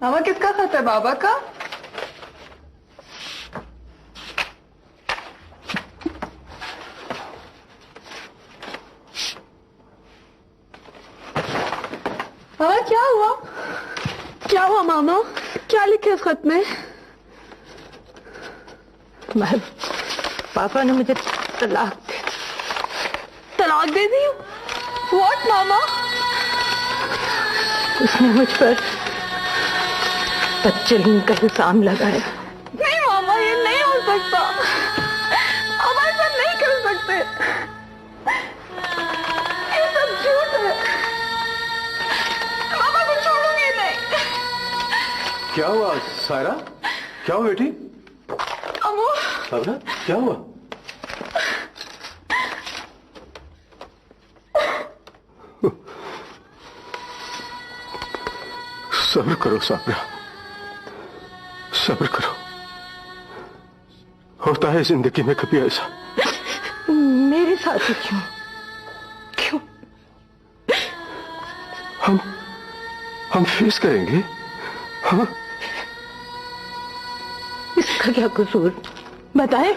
मामा किसका खत है? बाबा का? मामा क्या हुआ? क्या हुआ मामा? क्या लिखे इस खत में? पापा ने मुझे तलाक दे दी? व्हाट मामा? उसने मुझ पर बदचलनी का इल्जाम लगाया। नहीं मामा, ये नहीं हो सकता। आप ऐसा नहीं कर सकते। ये सब झूठ है। मामा को छोड़ूंगी नहीं। क्या हुआ सायरा? क्या हुआ बेटी? अम्मू। सायरा क्या हुआ? सब्र करो साबरा, सब्र करो। होता है जिंदगी में कभी ऐसा। मेरे साथ ही क्यों? क्यों? हम फेस करेंगे। हाँ? इसका क्या कसूर? बताए,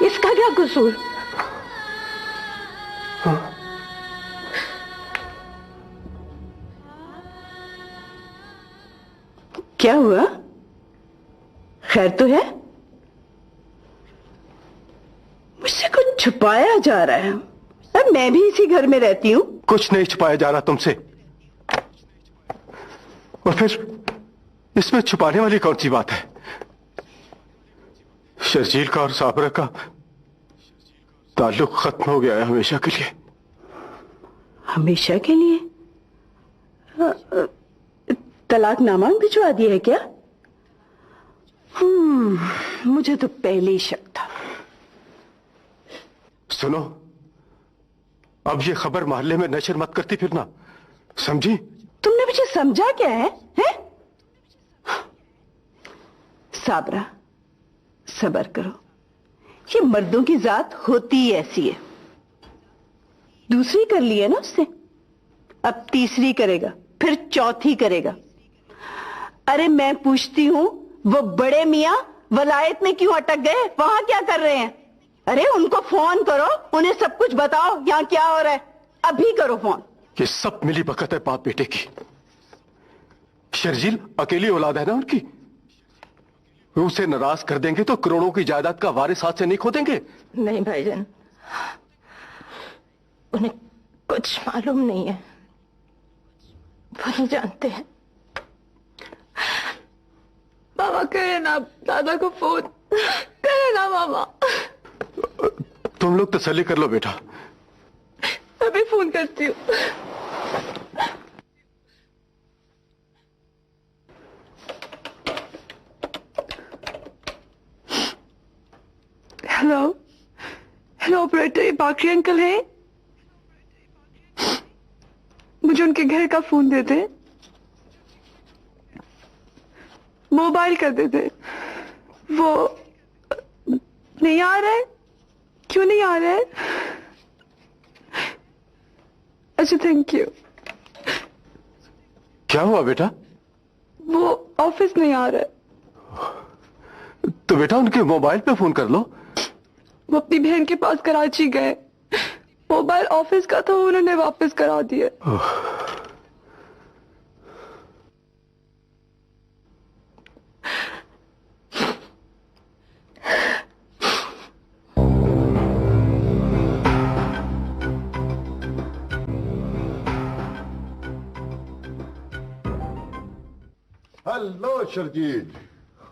इसका क्या कसूर? हाँ? क्या हुआ? खैर तो है? मुझसे कुछ छुपाया जा रहा है। अब मैं भी इसी घर में रहती हूँ। कुछ नहीं छुपाया जा रहा तुमसे। और फिर इसमें छुपाने वाली कौन सी बात है? शर्जील का और साबरा का ताल्लुक खत्म हो गया है हमेशा के लिए। हमेशा के लिए? तलाकनामा भिजवा दिया है क्या? मुझे तो पहले ही शक था। सुनो, अब ये खबर मोहल्ले में नशर मत करती फिरना, समझी? तुमने मुझे समझा क्या है? साबरा, सबर करो। ये मर्दों की जात होती ही ऐसी है। दूसरी कर ली है ना उससे, अब तीसरी करेगा, फिर चौथी करेगा। अरे मैं पूछती हूं, वो बड़े मियां वलायत में क्यों अटक गए? वहां क्या कर रहे हैं? अरे उनको फोन करो, उन्हें सब कुछ बताओ यहां क्या हो रहा है। अभी करो फोन। ये सब मिली भगत है बाप बेटे की। शर्जील अकेली औलाद है ना उनकी। उसे नाराज कर देंगे तो करोड़ों की जायदाद का वारिस हाथ से नहीं खो देंगे। नहीं भाईजान, उन्हें कुछ मालूम नहीं है। वो नहीं जानते हैं। मामा करे ना दादा को फोन, करे ना मामा। तुम लोग तसल्ली कर लो बेटा। अभी फोन करती हूँ। हेलो हेलो ऑपरेटर, ये बाकरी अंकल हैं? मुझे उनके घर का फोन दे दे, मोबाइल कर दे दे। वो नहीं आ रहा है? क्यों नहीं आ रहा है? अच्छा थैंक यू। क्या हुआ बेटा? वो ऑफिस नहीं आ रहा है। तो बेटा उनके मोबाइल पे फोन कर लो। वो अपनी बहन के पास कराची गए, मोबाइल ऑफिस का था, उन्होंने वापस करा दिया। Hello Sharjeel.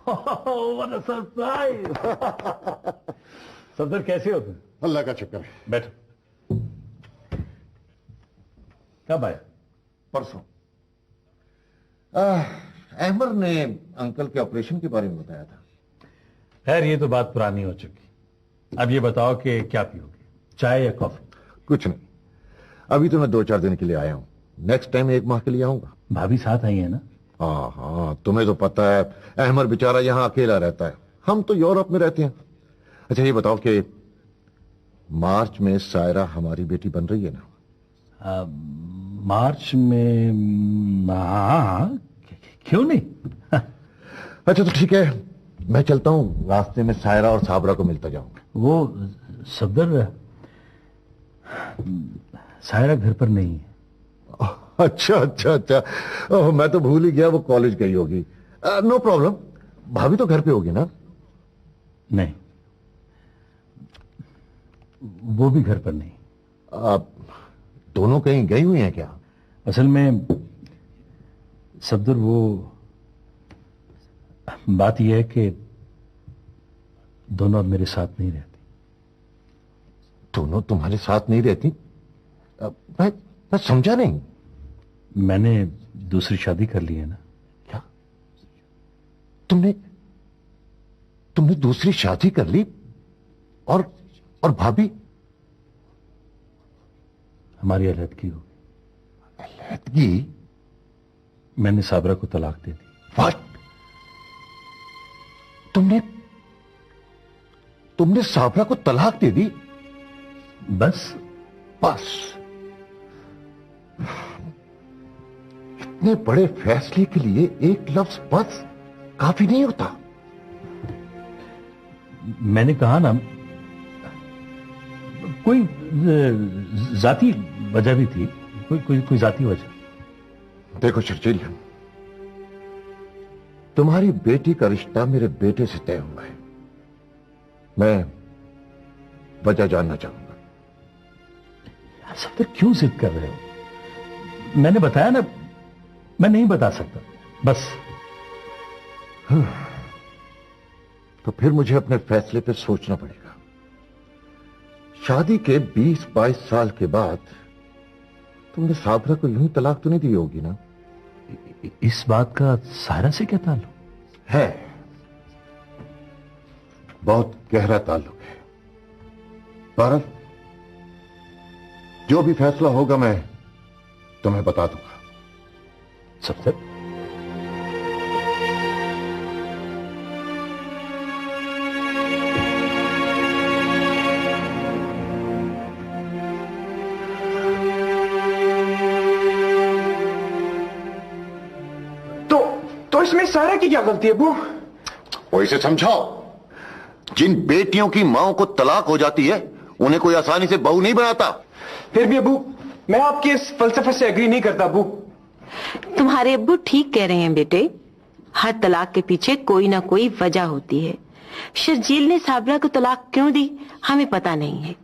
What a surprise. Safdar कैसे हो तुम? अल्लाह का शुक्र है। बैठो। कब आए? परसों। अहमर ने अंकल के ऑपरेशन के बारे में बताया था। खैर ये तो बात पुरानी हो चुकी। अब ये बताओ कि क्या पियोगे, चाय या कॉफी? कुछ नहीं, अभी तो मैं 2-4 दिन के लिए आया हूं। नेक्स्ट टाइम 1 माह के लिए आऊंगा। भाभी साथ आई है ना? हाँ हाँ, तुम्हें तो पता है अहमर बेचारा यहाँ अकेला रहता है, हम तो यूरोप में रहते हैं। अच्छा ये बताओ कि मार्च में सायरा हमारी बेटी बन रही है ना? मार्च में? हाँ, क्यों नहीं? अच्छा तो ठीक है, मैं चलता हूं, रास्ते में सायरा और साबरा को मिलता जाऊंगा। वो सफदर, सायरा घर पर नहीं है। अच्छा अच्छा अच्छा, ओह, मैं तो भूल ही गया वो कॉलेज गई होगी। नो प्रॉब्लम, भाभी तो घर पे होगी ना? नहीं, वो भी घर पर नहीं। आप दोनों कहीं गई हुई हैं क्या? असल में सफदर, वो बात यह है कि दोनों अब मेरे साथ नहीं रहती। दोनों तुम्हारे साथ नहीं रहती? मैं समझा नहीं। मैंने दूसरी शादी कर ली है ना। क्या? तुमने दूसरी शादी कर ली? और भाभी? हमारी अलहदगी हो गई। अलहदगी? मैंने साबरा को तलाक दे दी। व्हाट? तुमने साबरा को तलाक दे दी? बस इतने बड़े फैसले के लिए एक लफ्ज बस काफी नहीं होता। मैंने कहा ना, कोई जाती वजह भी थी, कोई जाती वजह। देखो शर्जील, तुम्हारी बेटी का रिश्ता मेरे बेटे से तय हुआ है। मैं वजह जानना चाहूंगा। यार सफदर, क्यों जिद कर रहे हो? मैंने बताया ना, मैं नहीं बता सकता, बस। तो फिर मुझे अपने फैसले पे सोचना पड़ेगा। शादी के 20-22 साल के बाद तुमने साबरा को यूं ही तलाक तो नहीं दी होगी ना? इस बात का सायरा से क्या ताल्लुक है? बहुत गहरा ताल्लुक है। पर जो भी फैसला होगा मैं तुम्हें बता दूंगा। सफदर, तो इसमें सारा की क्या गलती है अबू? वो इसे समझाओ, जिन बेटियों की मां को तलाक हो जाती है उन्हें कोई आसानी से बहू नहीं बनाता। फिर भी अबू, मैं आपके इस फलसफे से एग्री नहीं करता अबू। तुम्हारे अब्बू ठीक कह रहे हैं बेटे। हर तलाक के पीछे कोई ना कोई वजह होती है। शर्जील ने साबरा को तलाक क्यों दी हमें पता नहीं है,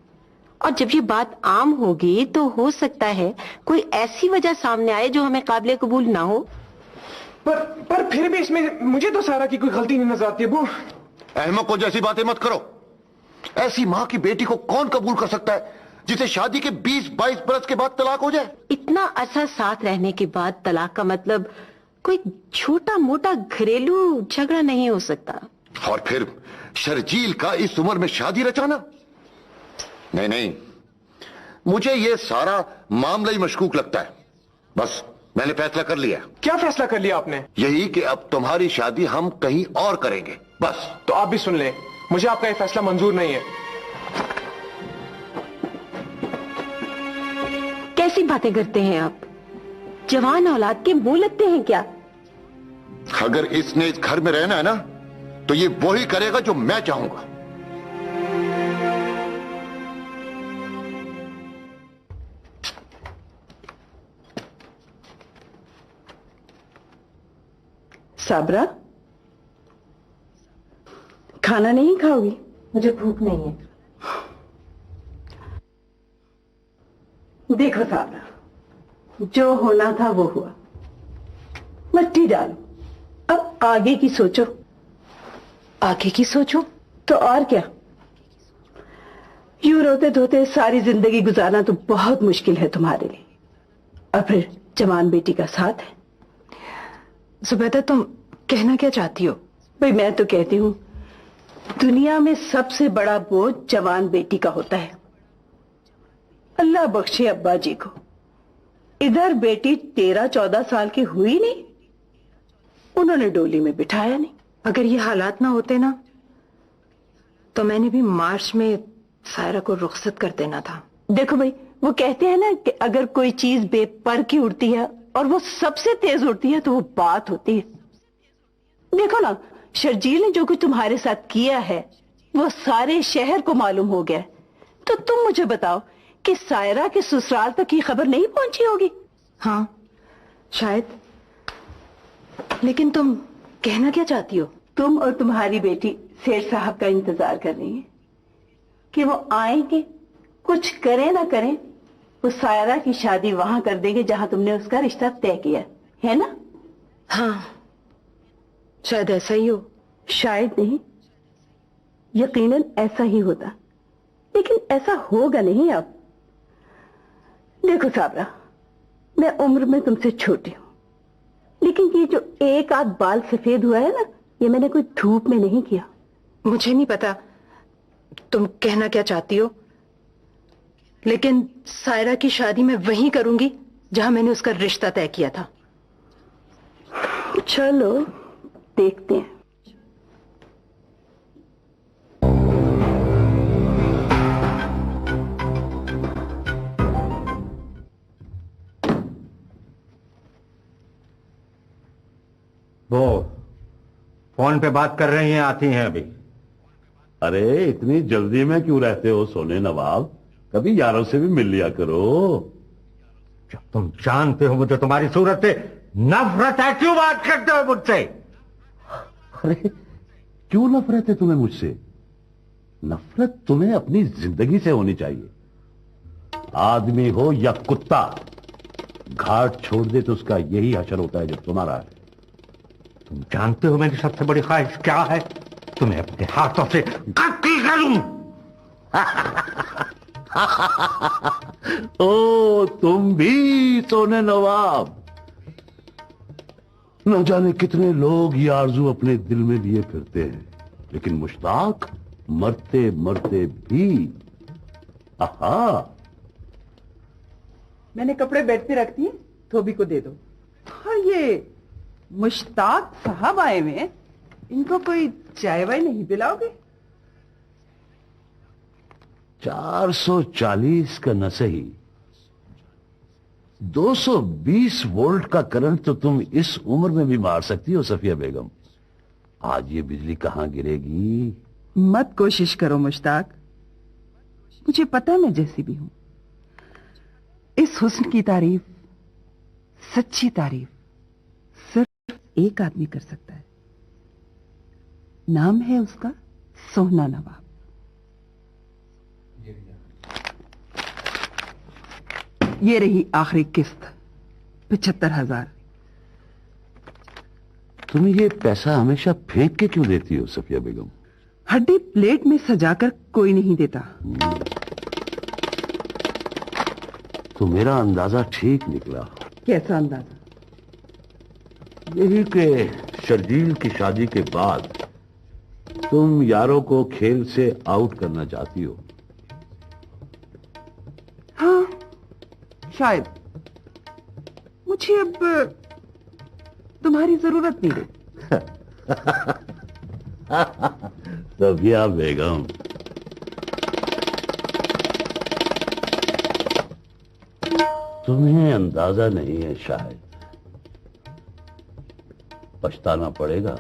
और जब ये बात आम होगी तो हो सकता है कोई ऐसी वजह सामने आए जो हमें काबिले कबूल ना हो। पर फिर भी इसमें मुझे तो सारा की कोई गलती नहीं नजर आती अबू। अहमक को जैसी बातें मत करो। ऐसी मां की बेटी को कौन कबूल कर सकता है जिसे शादी के 20-22 बरस के बाद तलाक हो जाए? इतना अरसा साथ रहने के बाद तलाक का मतलब कोई छोटा मोटा घरेलू झगड़ा नहीं हो सकता। और फिर शर्जील का इस उम्र में शादी रचाना? नहीं नहीं, मुझे यह सारा मामला ही मशकूक लगता है। बस मैंने फैसला कर लिया। क्या फैसला कर लिया आपने? यही कि अब तुम्हारी शादी हम कहीं और करेंगे, बस। तो आप भी सुन लें, मुझे आपका यह फैसला मंजूर नहीं है। कैसी बातें करते हैं आप? जवान औलाद के मुंह लगते हैं क्या? अगर इसने इस घर में रहना है ना, तो ये वही करेगा जो मैं चाहूंगा। साबरा, खाना नहीं खाओगी? मुझे भूख नहीं है। देखो साबरा, जो होना था वो हुआ, मिट्टी डालो, अब आगे की सोचो। आगे की सोचो तो और क्या, यूं रोते धोते सारी जिंदगी गुजारना तो बहुत मुश्किल है तुम्हारे लिए, और फिर जवान बेटी का साथ है। जुबैदा, तुम कहना क्या चाहती हो? भाई मैं तो कहती हूं, दुनिया में सबसे बड़ा बोझ जवान बेटी का होता है। अल्लाह बख्शे अब्बा जी को, इधर बेटी 13-14 साल की हुई नहीं, उन्होंने डोली में बिठाया नहीं। अगर ये हालात ना होते ना, तो मैंने भी मार्च में सायरा को रुखसत कर देना था। देखो भाई, वो कहते हैं ना कि अगर कोई चीज बेपर की उड़ती है और वो सबसे तेज उड़ती है तो वो बात होती है। देखो ना, शर्जील ने जो कुछ तुम्हारे साथ किया है वो सारे शहर को मालूम हो गया है। तो तुम मुझे बताओ कि सायरा के ससुराल तक ये खबर नहीं पहुंची होगी? हाँ शायद, लेकिन तुम कहना क्या चाहती हो? तुम और तुम्हारी बेटी सेठ साहब का इंतजार कर रही है कि वो आएंगे, कुछ करें ना करें, वो सायरा की शादी वहां कर देंगे जहां तुमने उसका रिश्ता तय किया है ना? हाँ शायद ऐसा ही हो। शायद नहीं, यकीनन ऐसा ही होता, लेकिन ऐसा होगा नहीं। अब देखो साबरा, मैं उम्र में तुमसे छोटी हूं, लेकिन ये जो एक आध बाल सफेद हुआ है ना, ये मैंने कोई धूप में नहीं किया। मुझे नहीं पता तुम कहना क्या चाहती हो, लेकिन सायरा की शादी मैं वहीं करूंगी जहां मैंने उसका रिश्ता तय किया था। चलो देखते हैं। वो फोन पे बात कर रही हैं, आती हैं अभी। अरे इतनी जल्दी में क्यों रहते हो सोने नवाब? कभी यारों से भी मिल लिया करो। जब तुम जानते हो मुझे तुम्हारी सूरत से नफरत है, क्यों बात करते हो मुझसे? अरे क्यों नफरत है तुम्हें मुझसे? नफरत तुम्हें अपनी जिंदगी से होनी चाहिए। आदमी हो या कुत्ता, घाट छोड़ दे तो उसका यही हशर होता है जो तुम्हारा है। तुम जानते हो मेरी सबसे बड़ी ख्वाहिश क्या है? तुम्हें अपने हाथों से कत्ल करूं। ओ तुम भी सोने नवाब। न जाने कितने लोग ये आरजू अपने दिल में लिए फिरते हैं, लेकिन मुश्ताक मरते मरते भी। आहा, मैंने कपड़े बेड पे रख दिए, धोबी को दे दो। और ये मुश्ताक साहब आए हुए हैं, इनको कोई चाय वाय नहीं पिलाओगे? 440 का न सही, 220 वोल्ट का करंट तो तुम इस उम्र में भी मार सकती हो सफिया बेगम। आज ये बिजली कहां गिरेगी? मत कोशिश करो मुश्ताक, मुझे पता है मैं जैसी भी हूं। इस हुस्न की तारीफ, सच्ची तारीफ सिर्फ एक आदमी कर सकता है। नाम है उसका सोहना नवाब। ये रही आखिरी किस्त, 75,000। तुम ये पैसा हमेशा फेंक के क्यों देती हो सफिया बेगम? हड्डी प्लेट में सजाकर कोई नहीं देता। तो मेरा अंदाजा ठीक निकला। कैसा अंदाजा? यही कि शर्जील की शादी के बाद तुम यारों को खेल से आउट करना चाहती हो। हाँ शायद। मुझे अब तुम्हारी जरूरत नहीं रही। सफिया बेगम, तुम्हें अंदाजा नहीं है, शायद पछताना पड़ेगा।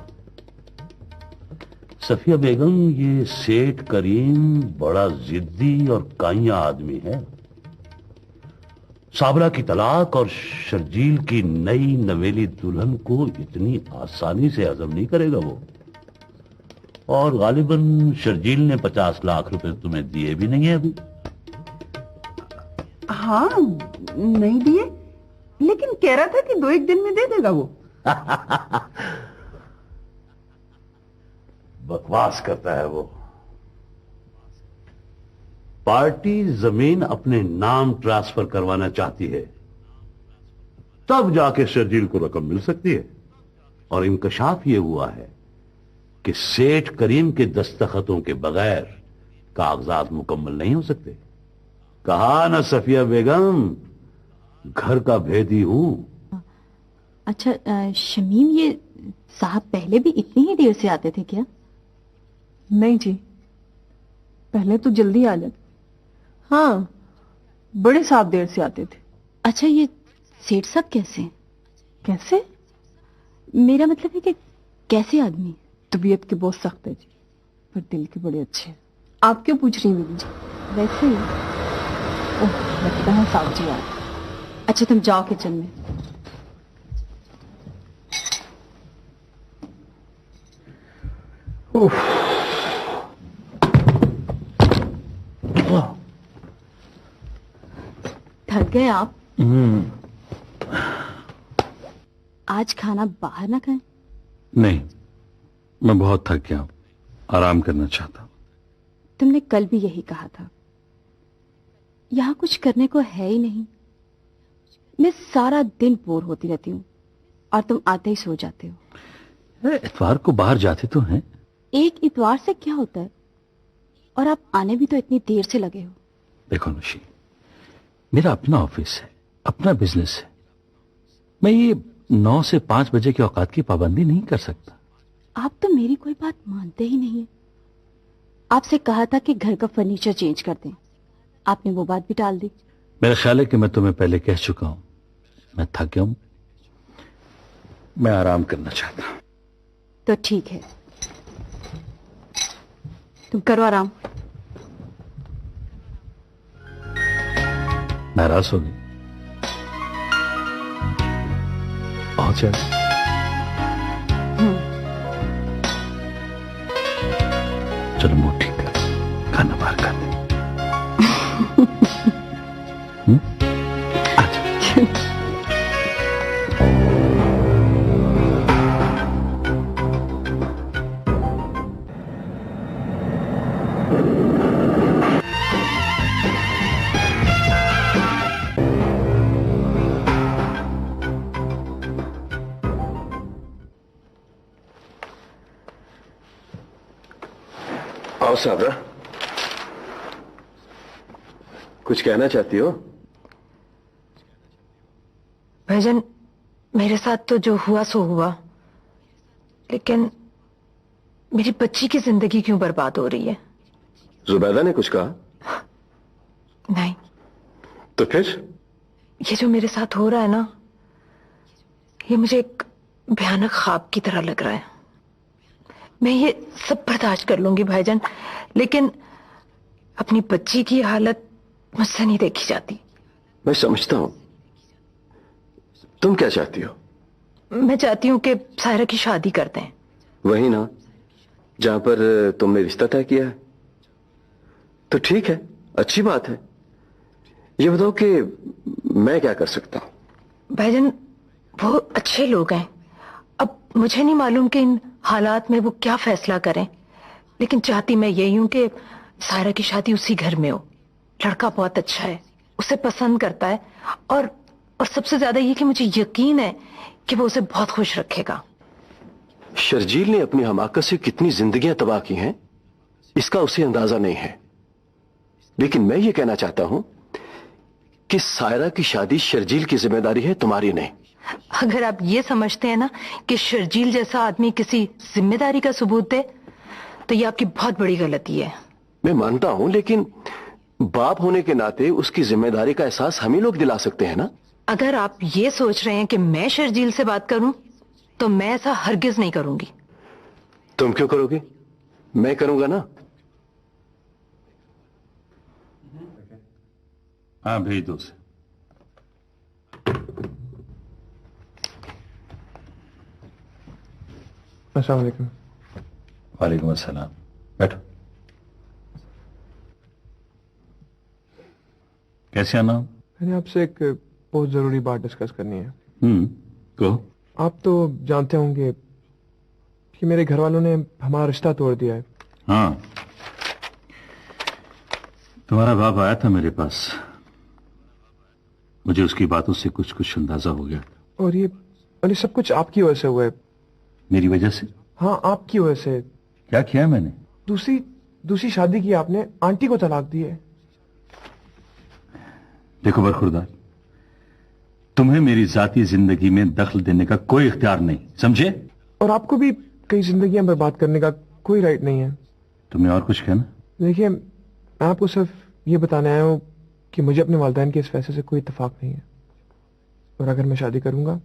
सफिया बेगम, ये सेठ करीम बड़ा जिद्दी और काइया आदमी है। साबरा की तलाक और शर्जील की नई नवेली दुल्हन को इतनी आसानी से हजम नहीं करेगा वो। और गालिबन शर्जील ने 50 लाख रुपए तुम्हें दिए भी नहीं है अभी। हाँ नहीं दिए, लेकिन कह रहा था कि 2-1 दिन में दे देगा वो। बकवास करता है वो। पार्टी जमीन अपने नाम ट्रांसफर करवाना चाहती है, तब जाके शर्जील को रकम मिल सकती है। और इंकशाफ यह हुआ है कि सेठ करीम के दस्तखतों के बगैर कागजात मुकम्मल नहीं हो सकते। कहा ना सफिया बेगम, घर का भेदी हूं। अच्छा शमीम, ये साहब पहले भी इतनी ही देर से आते थे क्या? नहीं जी, पहले तो जल्दी आ जाते। हाँ, बड़े साहब देर से आते थे। अच्छा, ये सेठ साहब कैसे हैं? कैसे? मेरा मतलब है कि कैसे आदमी? तबीयत के बहुत सख्त है जी, पर दिल के बड़े अच्छे हैं। आप क्यों पूछ रही हैं बीबी जी? वैसे ही। ओह, लगता है साहब जी आए। अच्छा तुम जाओ किचन में। थक गए आप? आज खाना बाहर ना खाएं? नहीं, मैं बहुत थक गया हूं, आराम करना चाहता हूं। तुमने कल भी यही कहा था। यहां कुछ करने को है ही नहीं। मैं सारा दिन बोर होती रहती हूँ और तुम आते ही सो जाते हो। इतवार को बाहर जाते तो हैं। एक इतवार से क्या होता है? और आप आने भी तो इतनी देर से लगे हो। देखो अनुशी, मेरा अपना ऑफिस है, अपना बिजनेस है। मैं ये 9 से 5 बजे के औकात की पाबंदी नहीं कर सकता। आप तो मेरी कोई बात मानते ही नहीं है। आपसे कहा था कि घर का फर्नीचर चेंज कर दें, आपने वो बात भी टाल दी। मेरा ख्याल है कि मैं तुम्हें पहले कह चुका हूं, मैं थक गया हूं, मैं आराम करना चाहता हूं। तो ठीक है, तुम करो आराम। नाराज हो गई? बहुत ज्यादा। चलो मुंह ठीक कर, खाना बाहर खा दे। आओ साबरा, कुछ कहना चाहती हो? भाईजान, मेरे साथ तो जो हुआ सो हुआ, लेकिन मेरी बच्ची की जिंदगी क्यों बर्बाद हो रही है? जुबैदा ने कुछ कहा? नहीं। तो फिर? ये जो मेरे साथ हो रहा है ना, ये मुझे एक भयानक ख्वाब की तरह लग रहा है। मैं ये सब बर्दाश्त कर लूंगी भाईजान, लेकिन अपनी बच्ची की हालत मुझसे नहीं देखी जाती। मैं समझता हूं। तुम क्या चाहती हो? मैं चाहती हूं कि सायरा की शादी कर दें। वही ना, जहां पर तुमने रिश्ता तय किया है। तो ठीक है, अच्छी बात है। ये बताओ कि मैं क्या कर सकता हूं? भाईजान, वो अच्छे लोग हैं। अब मुझे नहीं मालूम कि इन हालात में वो क्या फैसला करें, लेकिन चाहती मैं यही हूं कि सायरा की शादी उसी घर में हो। लड़का बहुत अच्छा है, उसे पसंद करता है, और सबसे ज्यादा ये कि मुझे यकीन है कि वो उसे बहुत खुश रखेगा। शर्जील ने अपनी हमाकत से कितनी जिंदगियां तबाह की हैं, इसका उसे अंदाजा नहीं है। लेकिन मैं ये कहना चाहता हूं कि सायरा की शादी शर्जील की जिम्मेदारी है, तुम्हारी नहीं। अगर आप ये समझते हैं ना कि शर्जील जैसा आदमी किसी जिम्मेदारी का सबूत दे, तो ये आपकी बहुत बड़ी गलती है। मैं मानता हूं, लेकिन बाप होने के नाते उसकी जिम्मेदारी का एहसास हम ही लोग दिला सकते हैं ना। अगर आप ये सोच रहे हैं कि मैं शर्जील से बात करूं, तो मैं ऐसा हरगिज नहीं करूंगी। तुम क्यों करोगे? मैं करूंगा ना। हाँ, भेज दो उसे। अस्सलाम वालेकुम। वालेकुम अस्सलाम। बैठो। कैसे आना? मैंने आपसे एक बहुत जरूरी बात डिस्कस करनी है। कहो। आप तो जानते होंगे कि मेरे घर वालों ने हमारा रिश्ता तोड़ दिया है। हाँ, तुम्हारा बाप आया था मेरे पास, मुझे उसकी बातों से कुछ कुछ अंदाजा हो गया। और ये सब कुछ आपकी वजह से हुआ है। मेरी वजह से? हाँ, आपकी वजह से। क्या किया मैंने? दूसरी शादी की आपने, आंटी को तलाक दी है। देखो बरखुरदार, तुम्हें मेरी जाती जिंदगी में दखल देने का कोई इख्तियार नहीं, समझे? और आपको भी कई जिंदगियां बर्बाद करने का कोई राइट नहीं है। तुम्हें और कुछ कहना? देखिए, मैं आपको सिर्फ ये बताने आया हूं कि मुझे अपने वालिदैन के इस फैसले से कोई इत्तेफाक नहीं है, और अगर मैं शादी करूंगा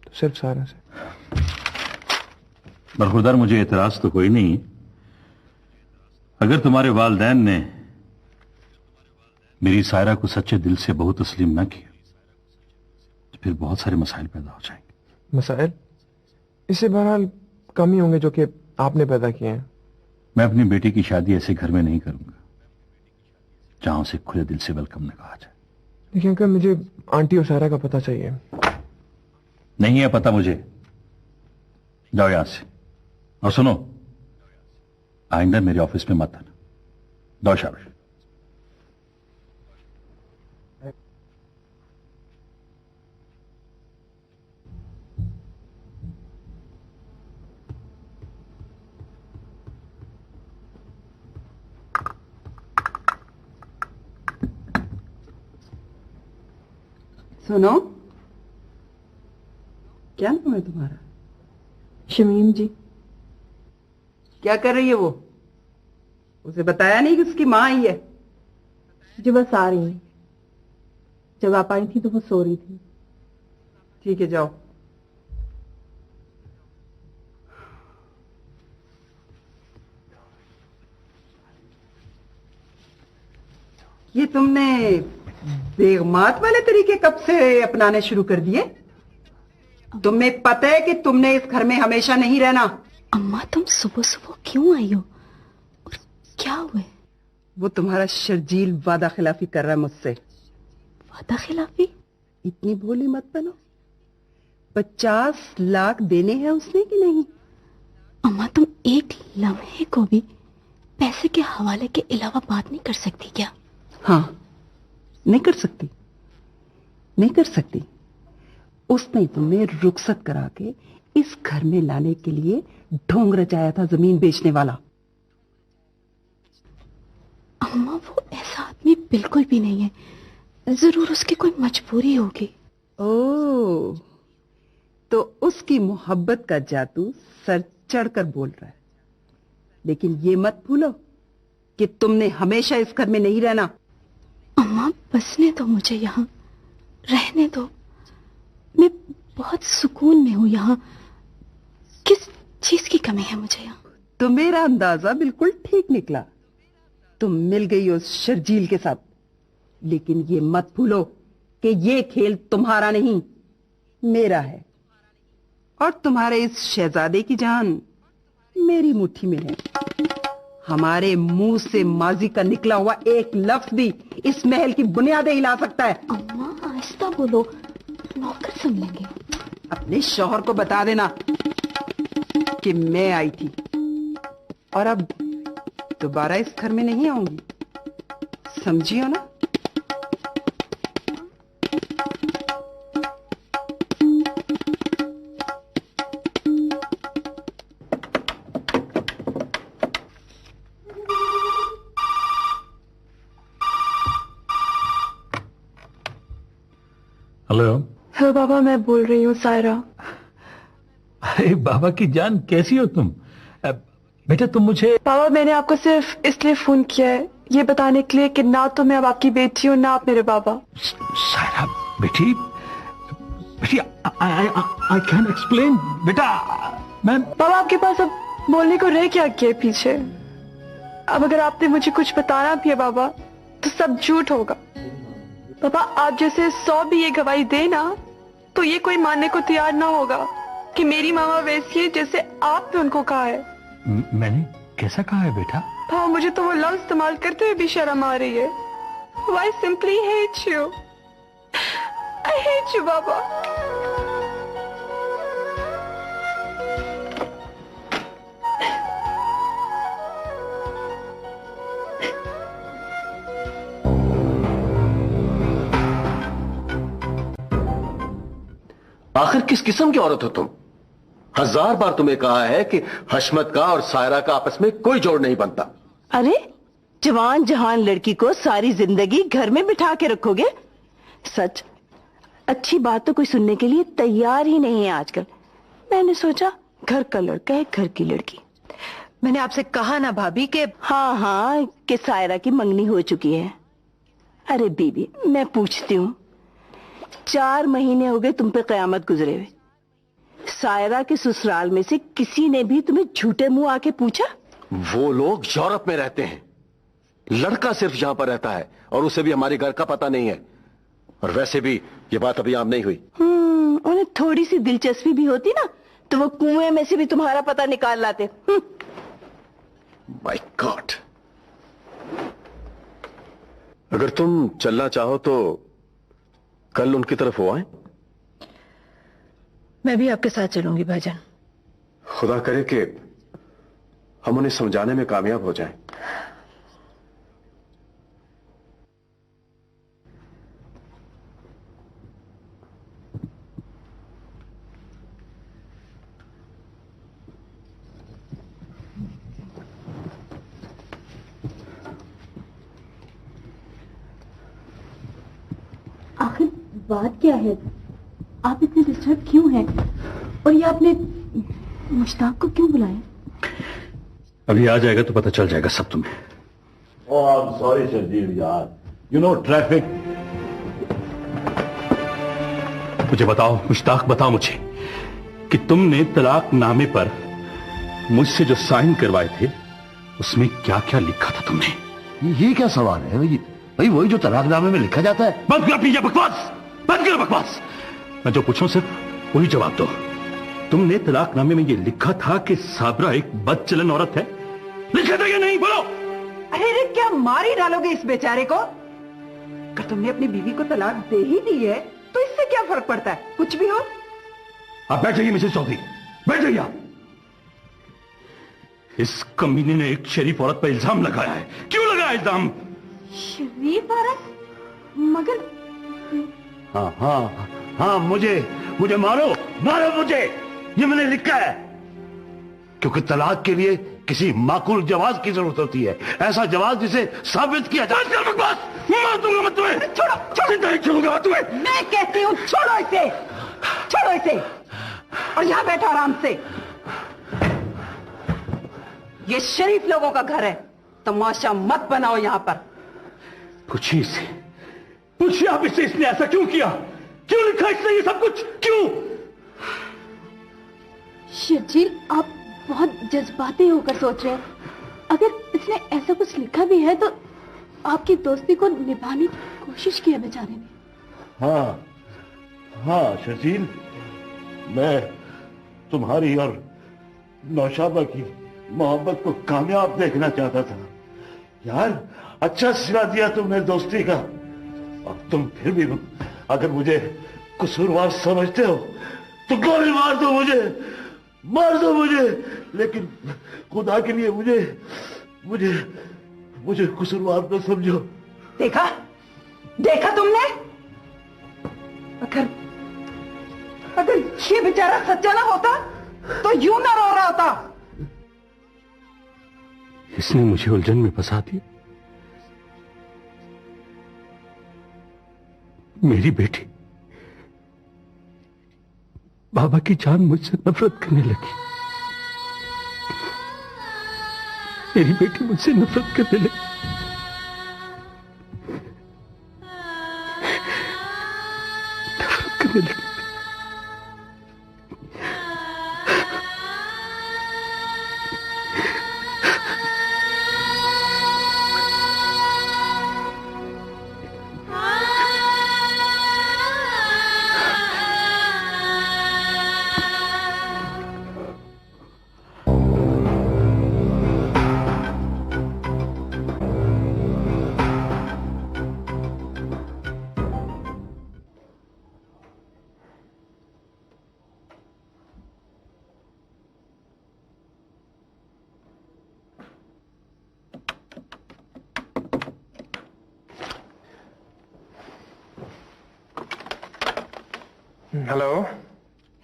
तो सिर्फ सारा से। बरखुरदार, मुझे एतराज तो कोई नहीं, अगर तुम्हारे वालिदैन ने मेरी सायरा को सच्चे दिल से बहू तस्लीम न किया तो फिर बहुत सारे मसाइल पैदा हो जाएंगे। मसाइल? इससे बहरहाल कम ही होंगे जो कि आपने पैदा किए हैं। मैं अपनी बेटी की शादी ऐसे घर में नहीं करूंगा जहां उसे खुले दिल से वेलकम न कहा जाए। देखिए अंकल, मुझे आंटी और सायरा का पता चाहिए। नहीं है पता मुझे, जाओ यहां से। और सुनो, आइंदा मेरे ऑफिस में मत आना। दो शाबाश। सुनो, क्या नाम है तुम्हारा? शमीम जी। क्या कर रही है वो? उसे बताया नहीं कि उसकी माँ आई है? जी बस आ रही हैं। जब आप आई थी तो वो सो रही थी। ठीक है, जाओ। ये तुमने बेगमात वाले तरीके कब से अपनाने शुरू कर दिए? तुम्हें पता है कि तुमने इस घर में हमेशा नहीं रहना। अम्मा, तुम सुबह सुबह क्यों आई हो और क्या हुआ? वो तुम्हारा शर्जील वादा खिलाफी कर रहा है मुझसे। वादा खिलाफी? इतनी भोली मत बनो। 50 लाख देने हैं उसने कि नहीं? अम्मा, तुम एक लम्हे को भी पैसे के हवाले के अलावा बात नहीं कर सकती क्या? हाँ, नहीं कर सकती, नहीं कर सकती। उसने तुम्हें रुखसत करा के इस घर में लाने के लिए ढोंग रचाया था, जमीन बेचने वाला। अम्मा, वो ऐसा आदमी बिल्कुल भी नहीं है। जरूर उसकी कोई मजबूरी होगी। ओह, तो उसकी मोहब्बत का जादू सर चढ़कर बोल रहा है। लेकिन ये मत भूलो कि तुमने हमेशा इस घर में नहीं रहना। अम्मा, बसने दो मुझे, यहाँ रहने दो। मैं बहुत सुकून में हूँ यहाँ। किस चीज की कमी है मुझे यहाँ? तो मेरा अंदाजा बिल्कुल ठीक निकला। तुम मिल गई उस शर्जील के साथ। लेकिन ये मत भूलो कि ये खेल तुम्हारा नहीं, मेरा है। और तुम्हारे इस शहजादे की जान मेरी मुट्ठी में है। हमारे मुंह से माजी का निकला हुआ एक लफ्ज भी इस महल की बुनियादें हिला सकता है। अम्मा, आहिस्ता बोलो, नौकर सुन लेंगे। अपने शौहर को बता देना कि मैं आई थी और अब दोबारा इस घर में नहीं आऊंगी। समझियो ना? हेलो। हेलो बाबा, मैं बोल रही हूँ सायरा। अरे बाबा की जान, कैसी हो तुम? बेटा तुम मुझे। बाबा, मैंने आपको सिर्फ इसलिए फोन किया है, ये बताने के लिए कि ना तो मैं अब आपकी बेटी हूँ, ना आप मेरे बाबा। सायरा बेटी, बेटी आई कैन एक्सप्लेन। बेटा मैं। बाबा, आपके पास अब बोलने को रह क्या गया पीछे? अब अगर आपने मुझे कुछ बताना भी है बाबा, तो सब झूठ होगा। पापा, आप जैसे 100 भी ये गवाही दे ना, तो ये कोई मानने को तैयार ना होगा कि मेरी मामा वैसी है जैसे आपने उनको कहा है। मैंने कैसा कहा है बेटा? पापा, मुझे तो वो लफ्ज इस्तेमाल करते हुए भी शर्म आ रही है। I simply hate you. I hate you, बाबा। आखिर किस किस्म की औरत हो तुम? 1000 बार तुम्हें कहा है कि हशमत का और सायरा का आपस में कोई जोड़ नहीं बनता। अरे, जवान जहान लड़की को सारी जिंदगी घर में बिठा के रखोगे? सच, अच्छी बात तो कोई सुनने के लिए तैयार ही नहीं है आजकल। मैंने सोचा घर का लड़का है, घर की लड़की। मैंने आपसे कहा ना भाभी कि हाँ, कि सायरा की मंगनी हो चुकी है। अरे बीबी, मैं पूछती हूँ, 4 महीने हो गए तुम पे कयामत गुजरे हुए। सायरा के ससुराल में से किसी ने भी तुम्हें झूठे मुंह आके पूछा? वो लोग यूरोप में रहते हैं, लड़का सिर्फ यहां पर रहता है और उसे भी हमारे घर का पता नहीं है। और वैसे भी ये बात अभी आम नहीं हुई। उन्हें थोड़ी सी दिलचस्पी भी होती ना तो वो कुएं में से भी तुम्हारा पता निकाल लाते। My God. अगर तुम चलना चाहो तो कल उनकी तरफ हो आए। मैं भी आपके साथ चलूंगी भाईजान। खुदा करे कि हम उन्हें समझाने में कामयाब हो जाएं। आखिर बात क्या है? आप इतने डिस्टर्ब क्यों हैं? और ये आपने मुश्ताक को क्यों बुलाया? अभी आ जाएगा तो पता चल जाएगा सब तुम्हें। ओह आई एम सॉरी शर्जील यार, यू नो ट्रैफिक। मुझे बताओ मुश्ताक, बताओ मुझे कि तुमने तलाकनामे पर मुझसे जो साइन करवाए थे उसमें क्या क्या लिखा था तुमने? ये क्या सवाल है भाई? वही जो तलाकनामे में लिखा जाता है। बंद करो अपनी बकवास, बंद करो बकवास। मैं जो पूछूं सिर्फ वही जवाब दो। तुमने तलाकनामे में ये लिखा था कि साबरा एक बदचलन औरत है, लिखा था या नहीं? बोलो। अरे क्या मार ही डालोगे इस बेचारे को? अगर तुमने अपनी बीवी को तलाक दे ही दी है तो इससे क्या फर्क पड़ता है? कुछ भी हो। आप बैठ जाइए मिसेस चौधरी, बैठ जाइए आप। इस कमीने ने एक शरीफ औरत पर इल्जाम लगाया है। क्यों लगाया इल्जाम? शरीफ औरत? मगर हाँ हाँ हाँ, मुझे मारो मारो मुझे, ये मैंने लिखा है। क्योंकि तलाक के लिए किसी माकूल जवाब की जरूरत होती है, ऐसा जवाब जिसे साबित किया जाए। मार दूंगा मैं तुम्हें। छोड़ो छोड़ूंगा तुम्हें। मैं कहती हूँ छोड़ो इसे, छोड़ो इसे और यहां बैठो आराम से। ये शरीफ लोगों का घर है, तमाशा मत बनाओ यहां पर। पूछिए इसे, पूछिए आप इसे, इसने ऐसा क्यों किया? क्यों लिखा इसने ये सब कुछ? क्यों? शर्जील, आप बहुत जज्बाती होकर सोच रहे हैं। अगर इसने ऐसा कुछ लिखा भी है तो आपकी दोस्ती को निभाने की कोशिश की है बेचारे ने। हाँ शर्जील, मैं तुम्हारी और नौशाबा की मोहब्बत को कामयाब देखना चाहता था यार। अच्छा सिला दिया तुमने दोस्ती का। अब तुम फिर भी अगर मुझे कसूरवार समझते हो तो गोली मार दो मुझे, लेकिन खुदा के लिए मुझे कसूरवार न समझो। देखा तुमने? अगर ये बेचारा सच्चा ना होता तो यूं ना रो रहा होता। इसने मुझे उलझन में फंसा दिया। मेरी बेटी बाबा की जान मुझसे नफरत करने लगी। मेरी बेटी मुझसे नफरत करने लगी। नफरत करने लगी।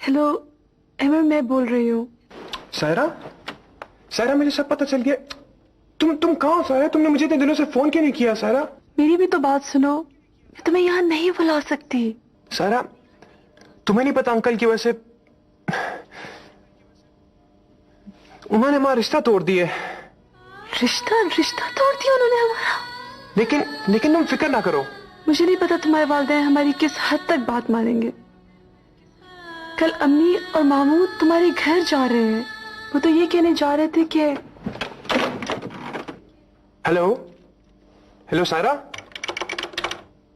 हेलो एमर, मैं बोल रही हूँ। सायरा मुझे सब पता चल गया। तुम कहाँ हो सायरा? तुमने मुझे इतने दिनों से फोन क्यों नहीं किया सायरा? मेरी भी तो बात सुनो, मैं तुम्हें यहाँ नहीं बुला सकती। सायरा, तुम्हें नहीं पता अंकल की वजह से उन्होंने हमारा रिश्ता तोड़ दिया। रिश्ता तोड़ दिया उन्होंने हमारा? लेकिन तुम फिक्र ना करो। मुझे नहीं पता तुम्हारे वालिदैन हमारी किस हद तक बात मानेंगे। कल अम्मी और मामू तुम्हारे घर जा रहे हैं। वो तो ये कहने जा रहे थे कि हेलो हेलो सायरा,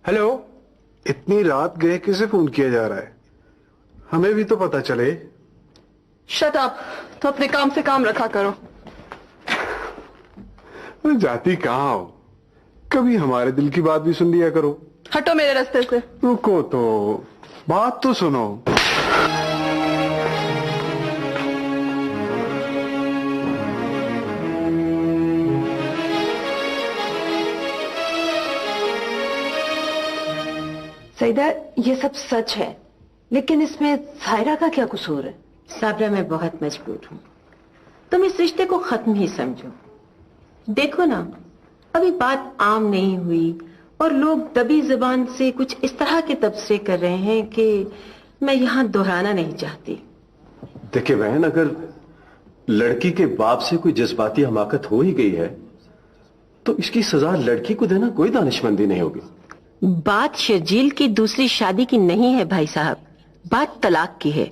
हेलो। इतनी रात गए किसे फोन किया जा रहा है? हमें भी तो पता चले। शट अप, तो अपने काम से काम रखा करो। जाती कहाँ हो? कभी हमारे दिल की बात भी सुन लिया करो। हटो मेरे रास्ते से। रुको तो, बात तो सुनो। सईदा, ये सब सच है, लेकिन इसमें सायरा का क्या कसूर है? साबरा, मैं बहुत मजबूर हूँ। तुम इस रिश्ते को खत्म ही समझो। देखो ना, अभी बात आम नहीं हुई और लोग दबी जुबान से कुछ इस तरह के तबसरे कर रहे हैं कि मैं यहाँ दोहराना नहीं चाहती। देखिए बहन, अगर लड़की के बाप से कोई जज्बाती हमाकत हो ही गई है तो इसकी सजा लड़की को देना कोई दानिशमंदी नहीं होगी। बात शर्जील की दूसरी शादी की नहीं है भाई साहब, बात तलाक की है।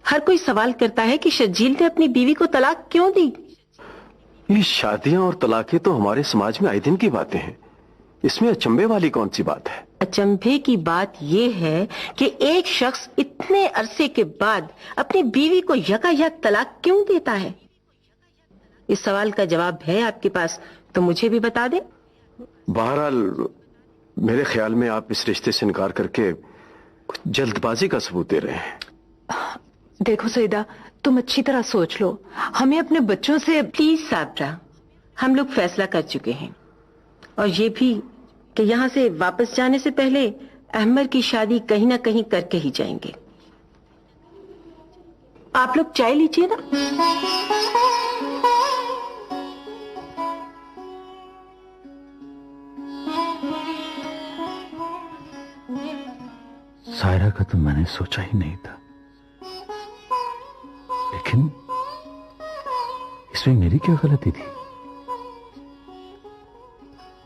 हर कोई सवाल करता है कि शर्जील ने अपनी बीवी को तलाक क्यों दी। ये शादियां और तलाकें तो हमारे समाज में आए दिन की बातें हैं, इसमें अचंभे वाली कौन सी बात है? अचंभे की बात यह है कि एक शख्स इतने अरसे के बाद अपनी बीवी को यकायक तलाक क्यों देता है। इस सवाल का जवाब है आपके पास तो मुझे भी बता दें। बहरहाल मेरे ख्याल में आप इस रिश्ते से इनकार करके कुछ जल्दबाजी का सबूत दे रहे हैं। देखो सईदा, तुम अच्छी तरह सोच लो। हमें अपने बच्चों से। प्लीज साबरा, हम लोग फैसला कर चुके हैं और ये भी कि यहाँ से वापस जाने से पहले अहमद की शादी कहीं ना कहीं करके ही जाएंगे। आप लोग चाय लीजिए ना। सायरा का तो मैंने सोचा ही नहीं था, लेकिन इसमें मेरी क्या गलती थी?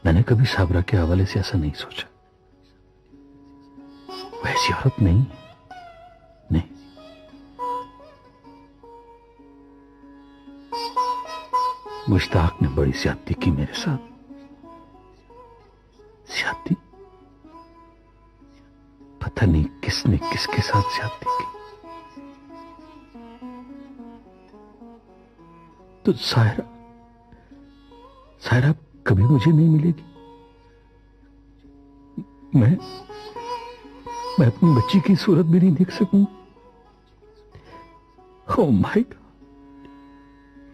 मैंने कभी साबरा के हवाले से ऐसा नहीं सोचा। वैसी औरत नहीं है, नहीं। मुश्ताक ने बड़ी ज्यादती की मेरे साथ। ज्यादती? पता नहीं किसने किसके साथ ज्यादती की। तो सायरा कभी मुझे नहीं मिलेगी। मैं अपनी बच्ची की सूरत भी नहीं देख सकूंगा। ओह माय गॉड,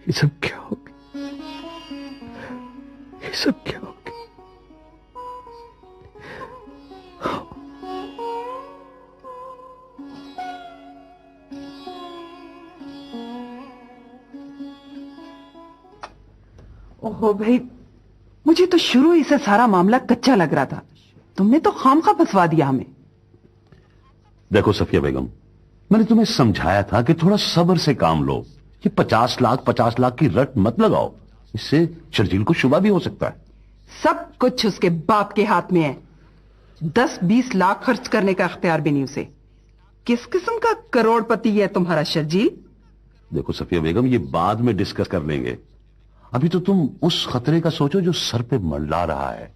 ये सब क्या हो गया? ये सब क्या हो गया? ओहो भाई, मुझे तो शुरू ही से सारा मामला कच्चा लग रहा था। तुमने तो खामखा फंसवा दिया हमें। देखो सफिया बेगम, मैंने तुम्हें समझाया था कि थोड़ा सब्र से काम लो। ये 50 लाख की रट मत लगाओ, इससे शर्जील को शुबा भी हो सकता है। सब कुछ उसके बाप के हाथ में है। 10-20 लाख खर्च करने का अख्तियार भी नहीं उसे। किस किस्म का करोड़पति है तुम्हारा शर्जील? देखो सफिया बेगम, ये बाद में डिस्कस कर लेंगे। अभी तो तुम उस खतरे का सोचो जो सर पे मंडला रहा है।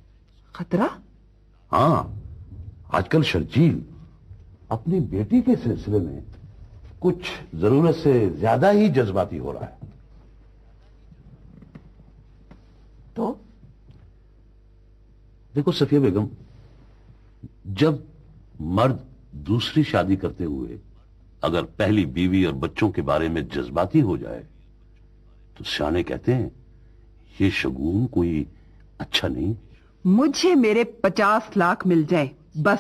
खतरा? हाँ, आजकल शर्जील अपनी बेटी के सिलसिले में कुछ जरूरत से ज्यादा ही जज्बाती हो रहा है। तो देखो सफिया बेगम, जब मर्द दूसरी शादी करते हुए अगर पहली बीवी और बच्चों के बारे में जज्बाती हो जाए तो सियाने कहते हैं ये शगुन कोई अच्छा नहीं। मुझे मेरे 50 लाख मिल जाए बस।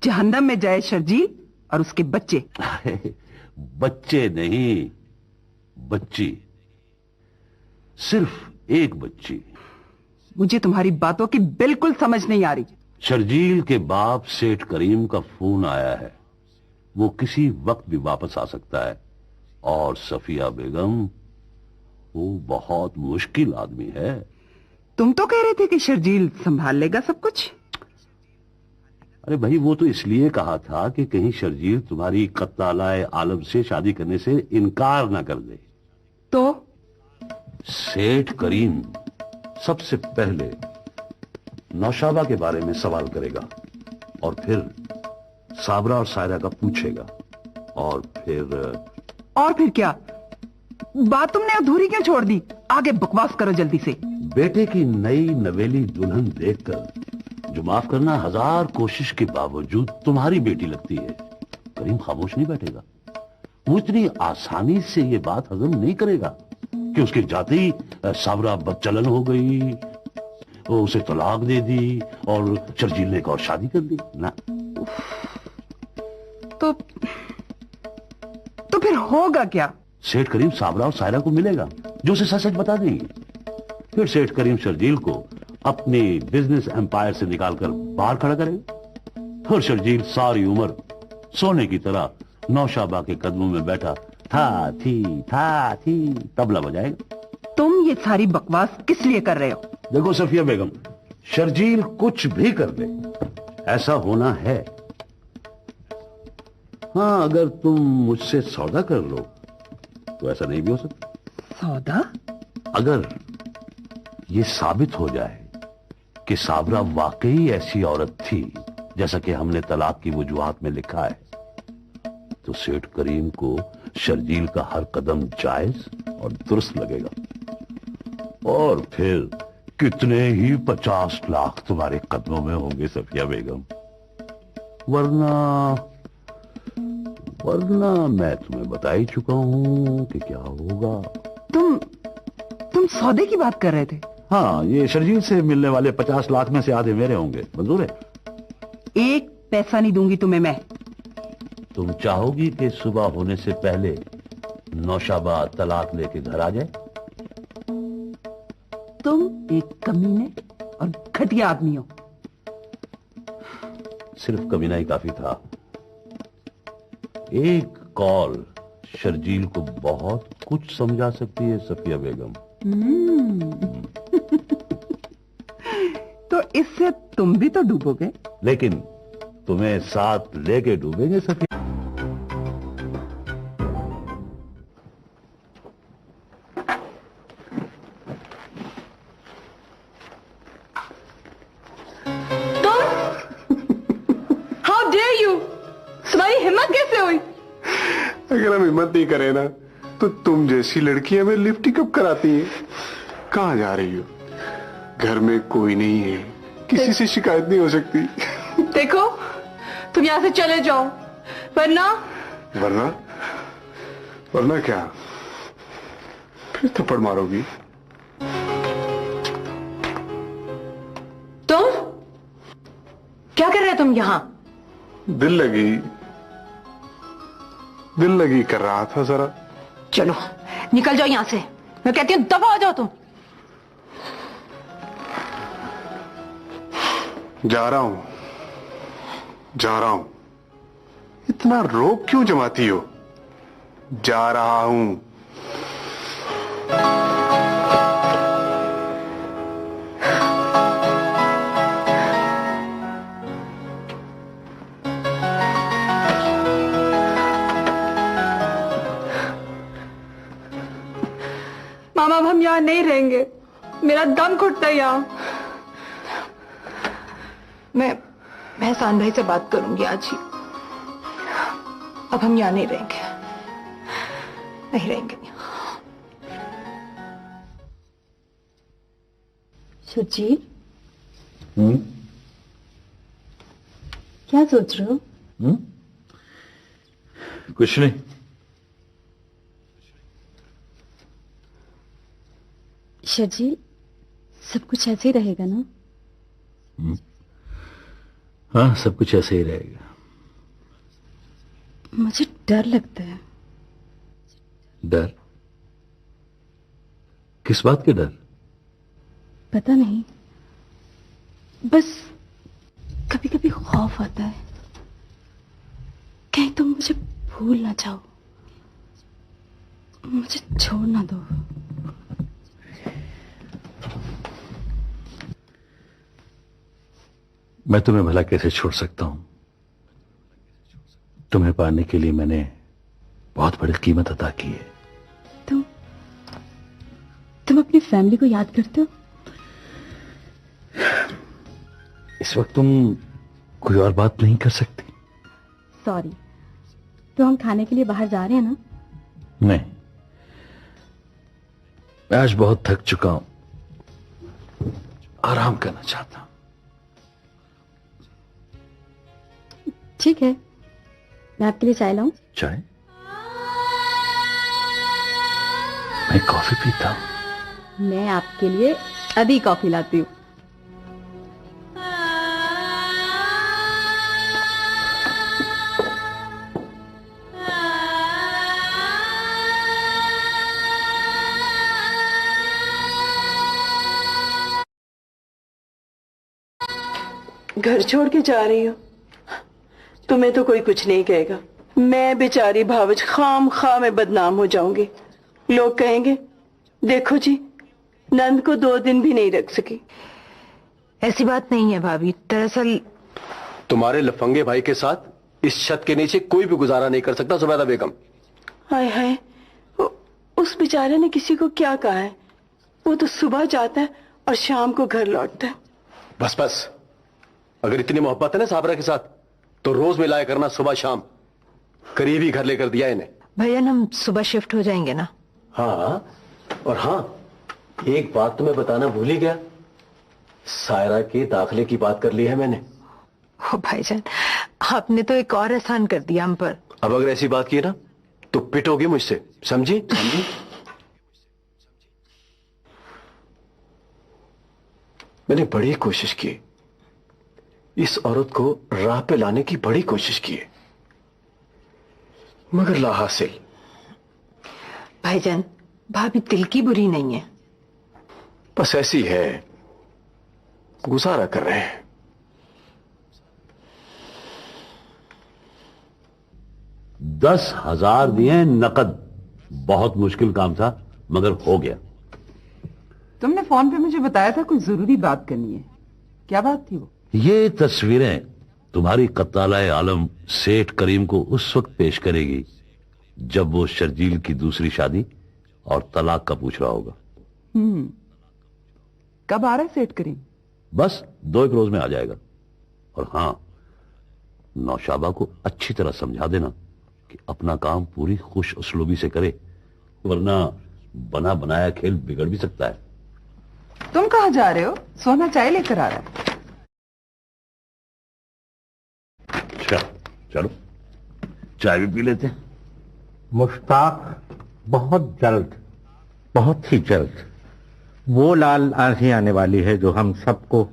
जहन्नम में जाए शर्जील और उसके बच्चे। बच्चे नहीं, बच्ची, सिर्फ एक बच्ची। मुझे तुम्हारी बातों की बिल्कुल समझ नहीं आ रही। शर्जील के बाप सेठ करीम का फोन आया है, वो किसी वक्त भी वापस आ सकता है। और सफिया बेगम, वो बहुत मुश्किल आदमी है। तुम तो कह रहे थे कि शर्जील संभाल लेगा सब कुछ। अरे भाई, वो तो इसलिए कहा था कि कहीं शर्जील तुम्हारी कत्तालाए आलम से शादी करने से इनकार ना कर दे। तो सेठ करीम सबसे पहले नौशाबा के बारे में सवाल करेगा और फिर साबरा और सायरा का पूछेगा और फिर क्या? बात तुमने अधूरी क्यों छोड़ दी? आगे बकवास करो जल्दी से। बेटे की नई नवेली दुल्हन देखकर, जो माफ करना 1000 कोशिश के बावजूद तुम्हारी बेटी लगती है, करीम खामोश नहीं बैठेगा। वो इतनी आसानी से ये बात हजम नहीं करेगा कि उसके जाते ही साबरा बदचलन हो गई, वो उसे तलाक दे दी और शर्जील ने एक और शादी कर दी ना। तो फिर होगा क्या? सेठ करीम साबरा और सायरा को मिलेगा, जो उसे सच सच बता देंगे। फिर सेठ करीम शर्जील को अपने बिजनेस एम्पायर से निकालकर बाहर खड़ा करेगा और शर्जील सारी उम्र सोने की तरह नौशाबा के कदमों में बैठा था थी तबला बजाएगा। तुम ये सारी बकवास किस लिए कर रहे हो? देखो सफिया बेगम, शर्जील कुछ भी कर दे, ऐसा होना है। हाँ, अगर तुम मुझसे सौदा कर लो तो ऐसा नहीं भी हो सकता। सौदा? अगर ये साबित हो जाए कि साबरा वाकई ऐसी औरत थी जैसा कि हमने तलाक की वजूहात में लिखा है, तो सेठ करीम को शर्जील का हर कदम जायज और दुरुस्त लगेगा। और फिर कितने ही 50 लाख तुम्हारे कदमों में होंगे सफिया बेगम। वरना मैं तुम्हें बता ही चुका हूं कि क्या होगा। तुम सौदे की बात कर रहे थे? हाँ, ये शर्जील से मिलने वाले 50 लाख में से आधे मेरे होंगे। मंजूर है? एक पैसा नहीं दूंगी तुम्हें मैं। तुम चाहोगी कि सुबह होने से पहले नौशाबा तलाक लेके घर आ जाए? तुम एक कमीने और घटिया आदमी हो। सिर्फ कमीना ही काफी था। एक कॉल शर्जील को बहुत कुछ समझा सकती है सफिया बेगम। तो इससे तुम भी तो डूबोगे। लेकिन तुम्हें साथ लेके डूबेंगे सफिया। How dare you! तुम्हारी हिम्मत कैसे हुई? अगर हम हिम्मत नहीं करें ना, तो तुम जैसी लड़की हमें लिफ्ट ही कब कराती है? कहां जा रही हो? घर में कोई नहीं है, किसी से शिकायत नहीं हो सकती। देखो, तुम यहां से चले जाओ, वरना क्या? फिर थप्पड़ मारोगी? तुम क्या कर रहे हो तुम यहां? दिल लगी कर रहा था जरा। चलो निकल जाओ यहां से, मैं कहती हूं दफा हो जाओ तुम। जा रहा हूं। इतना रोक क्यों जमाती हो? जा रहा हूं। मामा, अब हम यहाँ नहीं रहेंगे, मेरा दम घुटता है यहाँ। मैं एहसान भाई से बात करूंगी आज ही। अब हम यहाँ नहीं रहेंगे। सुजीत, क्या सोच रहे हो? कुछ नहीं। शर्जील, सब कुछ ऐसे ही रहेगा ना? हाँ, सब कुछ ऐसे ही रहेगा। मुझे डर लगता है। डर? किस बात के डर? पता नहीं, बस कभी कभी खौफ आता है कहीं तुम मुझे भूल ना जाओ, मुझे छोड़ ना दो। मैं तुम्हें भला कैसे छोड़ सकता हूं? तुम्हें पाने के लिए मैंने बहुत बड़ी कीमत अदा की है। तुम अपनी फैमिली को याद करते हो? इस वक्त तुम कोई और बात नहीं कर सकती? सॉरी, तो हम खाने के लिए बाहर जा रहे हैं ना? नहीं, मैं आज बहुत थक चुका हूं, आराम करना चाहता हूं। ठीक है, मैं आपके लिए चाय लाऊं? चाय? मैं कॉफी पीता हूं। मैं आपके लिए अभी कॉफी लाती हूँ। घर छोड़ के जा रही हो? तुम्हें तो कोई कुछ नहीं कहेगा। मैं बेचारी भावच खाम खा में बदनाम हो जाऊंगी। लोग कहेंगे देखो जी, नंद को 2 दिन भी नहीं रख सकी। ऐसी बात नहीं है भाभी, दरअसल तुम्हारे लफंगे भाई के साथ इस छत के नीचे कोई भी गुजारा नहीं कर सकता जुबैदा बेगम। हाय हाय, उस बेचारे ने किसी को क्या कहा है? वो तो सुबह जाता है और शाम को घर लौटता है। बस बस, अगर इतनी मोहब्बत है ना साबरा के साथ तो रोज मिलाया करना, सुबह शाम। करीबी घर लेकर दिया इन्हें। भैया हम सुबह शिफ्ट हो जाएंगे ना? हाँ, और हाँ, एक बात तो मैं बताना भूल ही गया। सायरा के दाखिले की बात कर ली है मैंने। ओ भाईजान, आपने तो एक और एहसान कर दिया हम पर। अब अगर ऐसी बात की ना तो पिटोगी मुझसे, समझी? समझी? मैंने बड़ी कोशिश की, इस औरत को राह पे लाने की बड़ी कोशिश की है, मगर ला हासिल। भाईजान, भाभी दिल की बुरी नहीं है, बस ऐसी है, गुजारा कर रहे हैं। 10,000 दिए नकद। बहुत मुश्किल काम था मगर हो गया। तुमने फोन पे मुझे बताया था कोई जरूरी बात करनी है, क्या बात थी वो? ये तस्वीरें तुम्हारी कत्तालाए आलम सेठ करीम को उस वक्त पेश करेगी जब वो शर्जील की दूसरी शादी और तलाक का पूछ रहा होगा। कब आ रहा है सेठ करीम? बस 2-1 रोज में आ जाएगा। और हां, नौशाबा को अच्छी तरह समझा देना कि अपना काम पूरी खुश उसलूबी से करे, वरना बना बनाया खेल बिगड़ भी सकता है। तुम कहां जा रहे हो? सोना चाय लेकर आ रहा है। चलो चाय भी पी लेते हैं। मुश्ताक, बहुत जल्द, बहुत ही जल्द वो लाल आंखें आने वाली है जो हम सबको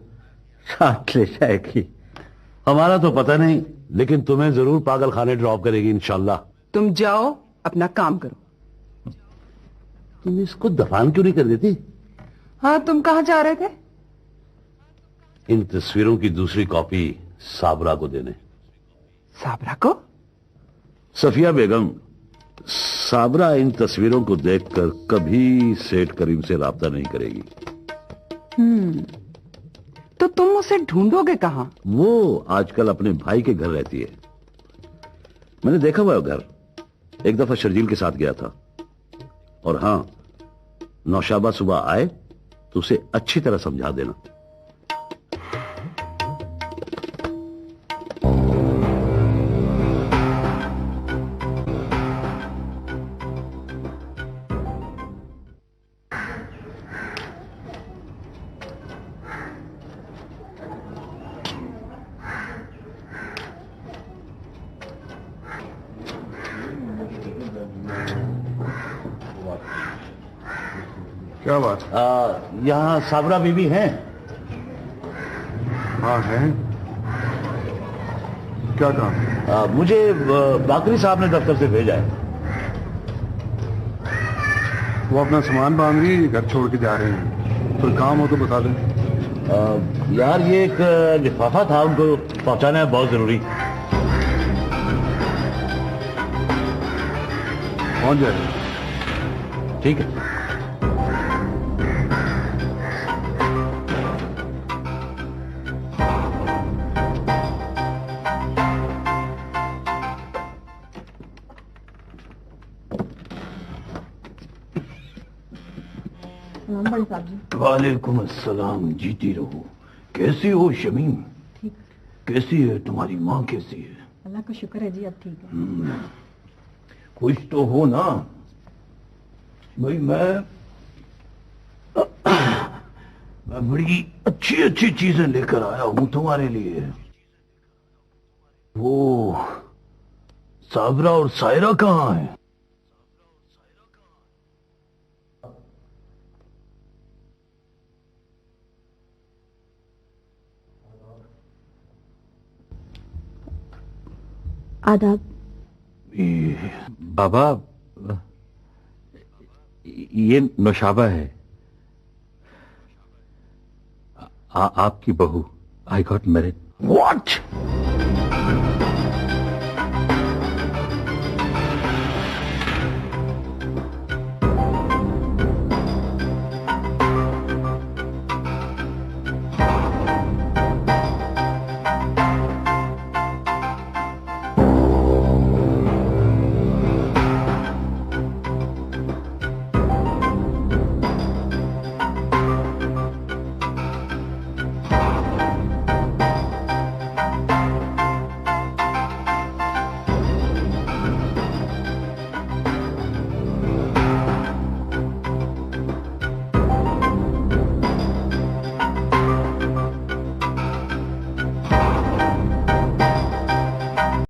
साथ ले जाएगी। हमारा तो पता नहीं, लेकिन तुम्हें जरूर पागल खाने ड्रॉप करेगी इंशाल्लाह। तुम जाओ, अपना काम करो। तुम इसको दफान क्यों नहीं कर देती? हाँ, तुम कहां जा रहे थे? इन तस्वीरों की दूसरी कॉपी साबरा को देने। साबरा को? सफिया बेगम, साबरा इन तस्वीरों को देखकर कभी सेठ करीम से राब्ता नहीं करेगी। तो तुम उसे ढूंढोगे कहां? वो आजकल अपने भाई के घर रहती है। मैंने देखा हुआ है घर, एक दफा शर्जील के साथ गया था। और हां, नौशाबा सुबह आए तो उसे अच्छी तरह समझा देना। क्या बात? यहाँ साबरा बीबी हैं? हाँ है। क्या काम? मुझे बाकरी साहब ने दफ्तर से भेजा है। वो अपना सामान बांध रही, घर छोड़ के जा रहे हैं। कोई काम हो तो बता दें। यार ये एक लिफाफा था, उनको पहुंचाना है, बहुत जरूरी। पहुंच जाएगा। ठीक है। अस्सलाम बड़े साहब जी। वालेकुम अस्सलाम, जीती रहो। कैसी हो शमीम? ठीक। कैसी है तुम्हारी माँ, कैसी है? अल्लाह का शुक्र है जी, अब ठीक है। खुश तो हो ना? भाई मैं बड़ी अच्छी अच्छी चीजें लेकर आया हूं तुम्हारे लिए। वो साबरा और सायरा कहाँ है? आदाब। बाबा, ये नौशाबा है, आपकी बहू। I got married. व्हाट?